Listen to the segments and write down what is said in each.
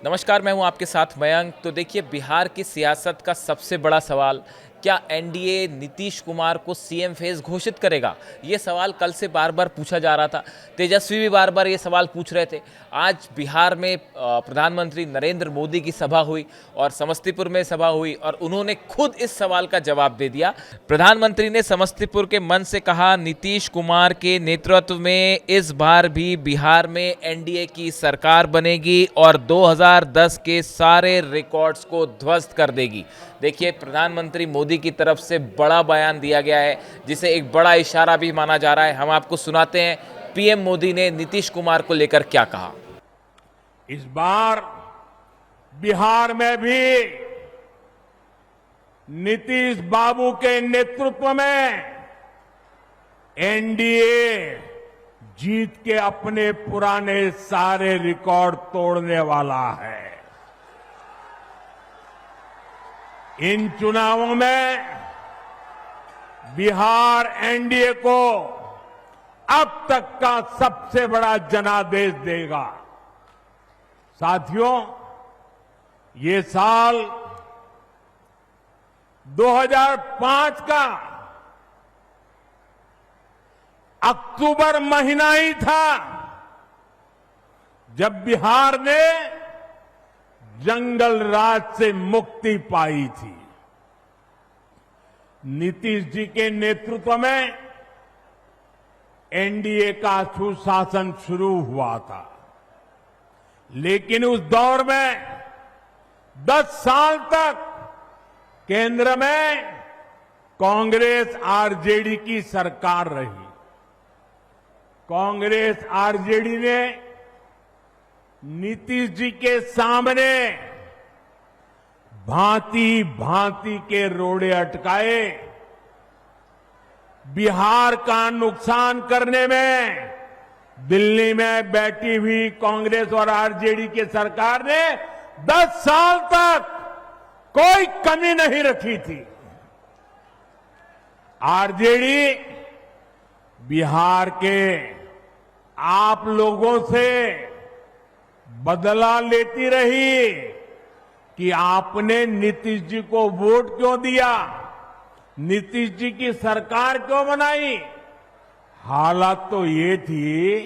नमस्कार, मैं हूं आपके साथ मयंक। तो देखिए, बिहार की सियासत का सबसे बड़ा सवाल, क्या एनडीए नीतीश कुमार को सीएम फेस घोषित करेगा? ये सवाल कल से बार बार पूछा जा रहा था। तेजस्वी भी बार बार ये सवाल पूछ रहे थे। आज बिहार में प्रधानमंत्री नरेंद्र मोदी की सभा हुई और समस्तीपुर में सभा हुई और उन्होंने खुद इस सवाल का जवाब दे दिया। प्रधानमंत्री ने समस्तीपुर के मंच से कहा, नीतीश कुमार के नेतृत्व में इस बार भी बिहार में एनडीए की सरकार बनेगी और 2010 के सारे रिकॉर्ड्स को ध्वस्त कर देगी। देखिए, प्रधानमंत्री मोदी की तरफ से बड़ा बयान दिया गया है, जिसे एक बड़ा इशारा भी माना जा रहा है। हम आपको सुनाते हैं पीएम मोदी ने नीतीश कुमार को लेकर क्या कहा। इस बार बिहार में भी नीतीश बाबू के नेतृत्व में एनडीए जीत के अपने पुराने सारे रिकॉर्ड तोड़ने वाला है। इन चुनावों में बिहार एनडीए को अब तक का सबसे बड़ा जनादेश देगा। साथियों, ये साल 2005 का अक्टूबर महीना ही था जब बिहार ने जंगल राज से मुक्ति पाई थी। नीतीश जी के नेतृत्व में एनडीए का सुशासन शुरू हुआ था, लेकिन उस दौर में 10 साल तक केंद्र में कांग्रेस आरजेडी की सरकार रही। कांग्रेस आरजेडी ने नीतीश जी के सामने भांति भांति के रोड़े अटकाए। बिहार का नुकसान करने में दिल्ली में बैठी हुई कांग्रेस और आरजेडी की सरकार ने 10 साल तक कोई कमी नहीं रखी थी। आरजेडी बिहार के आप लोगों से बदला लेती रही कि आपने नीतीश जी को वोट क्यों दिया, नीतीश जी की सरकार क्यों बनाई। हालात तो ये थी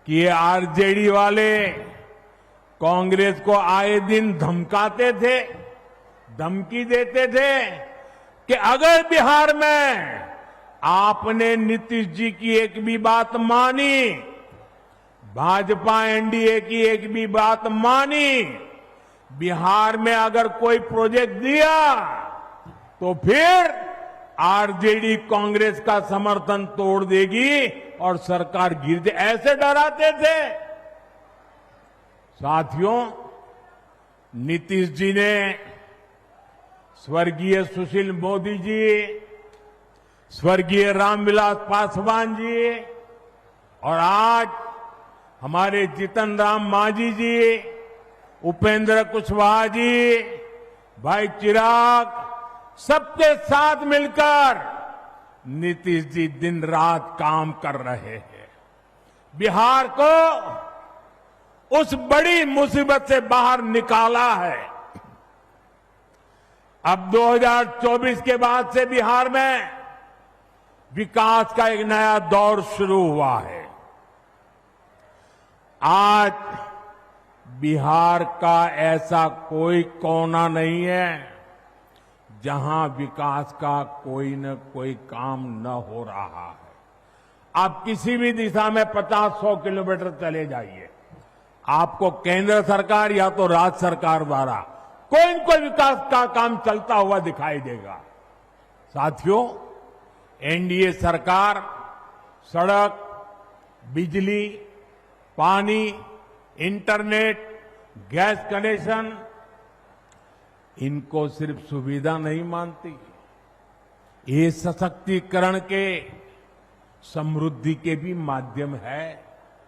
कि ये आरजेडी वाले कांग्रेस को आए दिन धमकाते थे, धमकी देते थे कि अगर बिहार में आपने नीतीश जी की एक भी बात मानी, भाजपा एनडीए की एक भी बात मानी, बिहार में अगर कोई प्रोजेक्ट दिया तो फिर आरजेडी कांग्रेस का समर्थन तोड़ देगी और सरकार गिर जाए, ऐसे डराते थे। साथियों, नीतीश जी ने स्वर्गीय सुशील मोदी जी, स्वर्गीय रामविलास पासवान जी और आज हमारे जीतन राम मांझी जी, उपेंद्र कुशवाहा जी, भाई चिराग, सबके साथ मिलकर नीतीश जी दिन रात काम कर रहे हैं। बिहार को उस बड़ी मुसीबत से बाहर निकाला है। अब 2024 के बाद से बिहार में विकास का एक नया दौर शुरू हुआ है। आज बिहार का ऐसा कोई कोना नहीं है जहां विकास का कोई न कोई काम न हो रहा है। आप किसी भी दिशा में 50-100 किलोमीटर चले जाइए, आपको केंद्र सरकार या तो राज्य सरकार द्वारा कोई न कोई विकास का काम चलता हुआ दिखाई देगा। साथियों, एनडीए सरकार सड़क, बिजली, पानी, इंटरनेट, गैस कनेक्शन, इनको सिर्फ सुविधा नहीं मानती, ये सशक्तिकरण के, समृद्धि के भी माध्यम है।